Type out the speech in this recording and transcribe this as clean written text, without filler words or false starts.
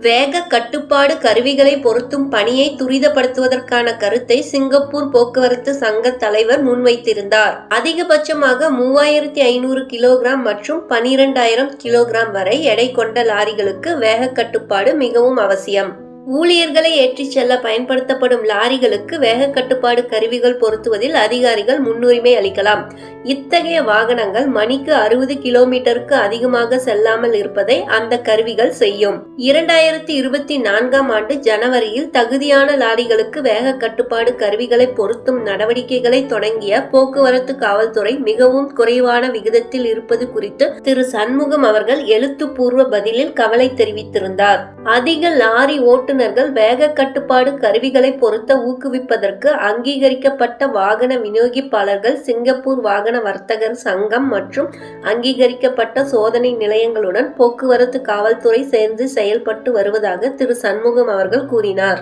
வேக கட்டுப்பாடு கருவிகளை பொருத்தும் பணியை துரிதப்படுத்துவதற்கான கருத்தை சிங்கப்பூர் போக்குவரத்து சங்க தலைவர் முன்வைத்திருந்தார். அதிகபட்சமாக 3500 கிலோகிராம் மற்றும் 12,000 கிலோகிராம் வரை எடை கொண்ட லாரிகளுக்கு வேக கட்டுப்பாடு மிகவும் அவசியம். ஊழியர்களை ஏற்றிச் செல்ல பயன்படுத்தப்படும் லாரிகளுக்கு வேக கட்டுப்பாடு கருவிகள் பொருத்துவதில் அதிகாரிகள் முன்னுரிமை அளிக்கலாம். இத்தகைய வாகனங்கள் மணிக்கு 60 கிலோமீட்டருக்கு அதிகமாக செல்லாமல் இருப்பதை அந்த கருவிகள் செய்யும். 2024ஆம் ஆண்டு ஜனவரியில் தகுதியான லாரிகளுக்கு வேக கட்டுப்பாடு கருவிகளை பொருத்தும் நடவடிக்கைகளை தொடங்கிய போக்குவரத்து காவல்துறை மிகவும் குறைவான விகிதத்தில் இருப்பது குறித்து திரு சண்முகம் அவர்கள் எழுத்துப்பூர்வ பதிலில் கவலை தெரிவித்திருந்தார். அதிக லாரி ஓட்டுநர்கள் வேக கட்டுப்பாடு கருவிகளை பொருத்த ஊக்குவிப்பதற்கு அங்கீகரிக்கப்பட்ட வாகன விநியோகிப்பாளர்கள், சிங்கப்பூர் வாகன வர்த்தகர் சங்கம் மற்றும் அங்கீகரிக்கப்பட்ட சோதனை நிலையங்களுடன் போக்குவரத்து காவல்துறை சேர்ந்து செயல்பட்டு வருவதாக திரு சண்முகம் அவர்கள் கூறினார்.